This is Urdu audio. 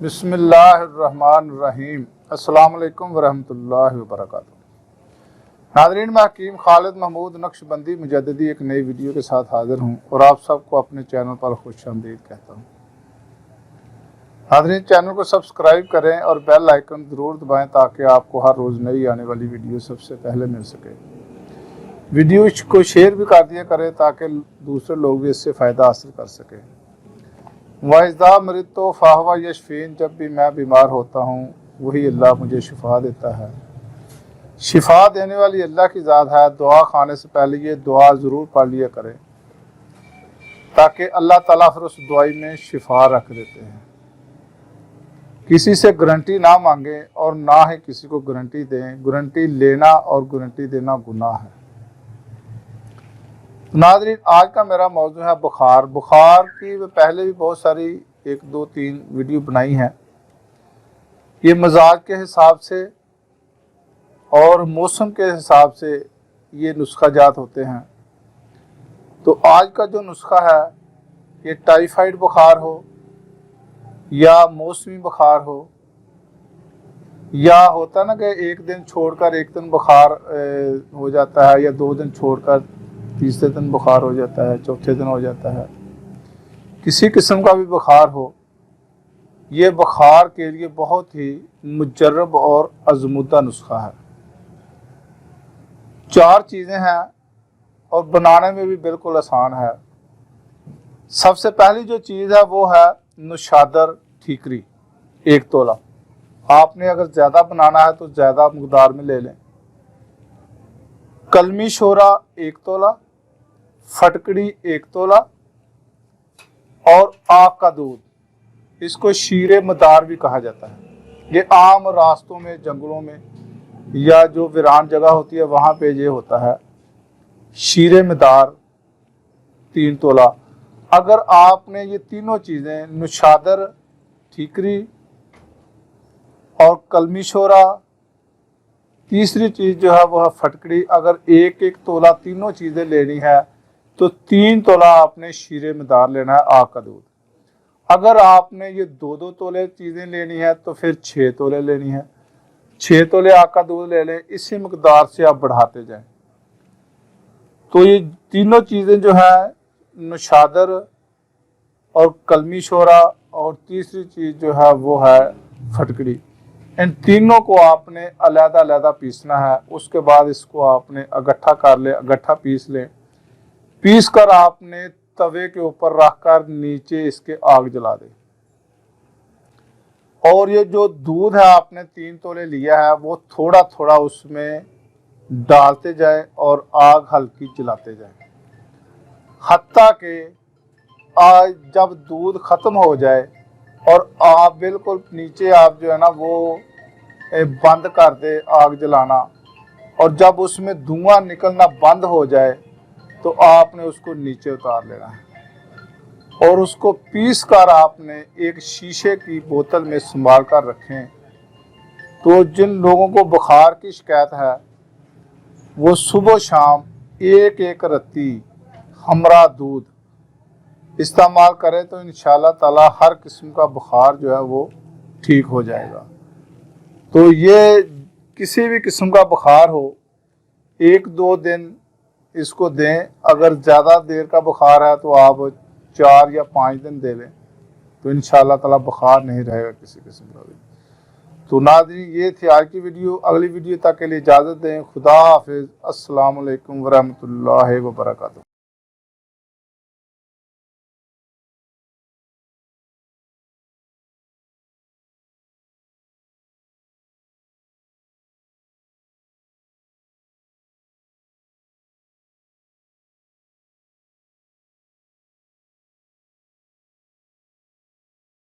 بسم اللہ الرحمن الرحیم۔ السلام علیکم ورحمۃ اللہ وبرکاتہ۔ ناظرین، میں حکیم خالد محمود نقشبندی مجددی ایک نئی ویڈیو کے ساتھ حاضر ہوں اور آپ سب کو اپنے چینل پر خوش آمدید کہتا ہوں۔ ناظرین، چینل کو سبسکرائب کریں اور بیل آئیکن ضرور دبائیں تاکہ آپ کو ہر روز نئی آنے والی ویڈیو سب سے پہلے مل سکے۔ ویڈیو کو شیئر بھی کر دیا کریں تاکہ دوسرے لوگ بھی اس سے فائدہ حاصل کر سکیں۔ وَإِذَا مَرِضْتُ فَهُوَ يَشْفِينِ، جب بھی میں بیمار ہوتا ہوں وہی اللہ مجھے شفا دیتا ہے۔ شفا دینے والی اللہ کی ذات ہے۔ دعا کھانے سے پہلے یہ دعا ضرور پڑھ لیا کریں تاکہ اللہ تعالیٰ پھر اس دعائی میں شفا رکھ دیتے ہیں۔ کسی سے گارنٹی نہ مانگیں اور نہ ہی کسی کو گارنٹی دیں۔ گارنٹی لینا اور گارنٹی دینا گناہ ہے۔ ناظرین، آج کا میرا موضوع ہے بخار۔ بخار کی پہلے بھی بہت ساری 1 2 3 ویڈیو بنائی ہیں۔ یہ مزاج کے حساب سے اور موسم کے حساب سے یہ نسخہ جات ہوتے ہیں۔ تو آج کا جو نسخہ ہے یہ ٹائیفائڈ بخار ہو یا موسمی بخار ہو یا ہوتا نا کہ ایک دن چھوڑ کر ایک دن بخار ہو جاتا ہے یا 2 دن چھوڑ کر تیسرے دن بخار ہو جاتا ہے، چوتھے دن ہو جاتا ہے، کسی قسم کا بھی بخار ہو، یہ بخار کے لیے بہت ہی مجرب اور آزمودہ نسخہ ہے۔ 4 چیزیں ہیں اور بنانے میں بھی بالکل آسان ہے۔ سب سے پہلی جو چیز ہے وہ ہے نوشادر ٹھیکری 1 تولہ۔ آپ نے اگر زیادہ بنانا ہے تو زیادہ مقدار میں لے لیں۔ کلمی شورا 1 تولہ، پھٹکڑی 1 تولہ اور آگ کا دودھ، اس کو شیر مدار بھی کہا جاتا ہے۔ یہ عام راستوں میں، جنگلوں میں یا جو ویران جگہ ہوتی ہے وہاں پہ یہ ہوتا ہے شیر مدار 3 تولہ۔ اگر آپ نے یہ تینوں چیزیں نوشادر ٹھیکری اور کلمی شورا، تیسری چیز جو ہے وہ ہے پھٹکڑی، اگر 1 تولہ تینوں چیزیں لینی ہے تو 3 تولہ آپ نے شیر مدار لینا ہے، آگ کا دودھ۔ اگر آپ نے یہ 2 تولے چیزیں لینی ہے تو پھر 6 تولے لینی ہے، 6 تولے آگ کا دودھ لے لیں۔ اسی مقدار سے آپ بڑھاتے جائیں۔ تو یہ تینوں چیزیں جو ہیں نوشادر اور کلمی شورا اور تیسری چیز جو ہے وہ ہے پھٹکڑی، ان تینوں کو آپ نے علیحدہ علیحدہ پیسنا ہے۔ اس کے بعد اس کو آپ نے اکٹھا کر لیں، اکٹھا پیس لیں۔ پیس کر آپ نے توے کے اوپر رکھ کر نیچے اس کے آگ جلا دیں، اور یہ جو دودھ ہے آپ نے 3 تولے لیا ہے وہ تھوڑا تھوڑا اس میں ڈالتے جائیں اور آگ ہلکی جلاتے جائیں، حتیٰ کہ جب دودھ ختم ہو جائے اور آپ بالکل نیچے آپ جو ہے نا وہ بند کر دے آگ جلانا، اور جب اس میں دھواں نکلنا بند ہو جائے تو آپ نے اس کو نیچے اتار لینا ہے اور اس کو پیس کر آپ نے ایک شیشے کی بوتل میں سنبھال کر رکھیں۔ تو جن لوگوں کو بخار کی شکایت ہے وہ صبح و شام 1 رتی ہمرا دودھ استعمال کریں تو انشاءاللہ تعالی ہر قسم کا بخار جو ہے وہ ٹھیک ہو جائے گا۔ تو یہ کسی بھی قسم کا بخار ہو 1 2 دن اس کو دیں۔ اگر زیادہ دیر کا بخار ہے تو آپ 4 یا 5 دن دے لیں تو انشاءاللہ تعالی بخار نہیں رہے گا کسی قسم کا بھی۔ تو ناظرین، یہ تھی آج کی ویڈیو۔ اگلی ویڈیو تک کے لیے اجازت دیں۔ خدا حافظ۔ السلام علیکم ورحمۃ اللہ وبرکاتہ۔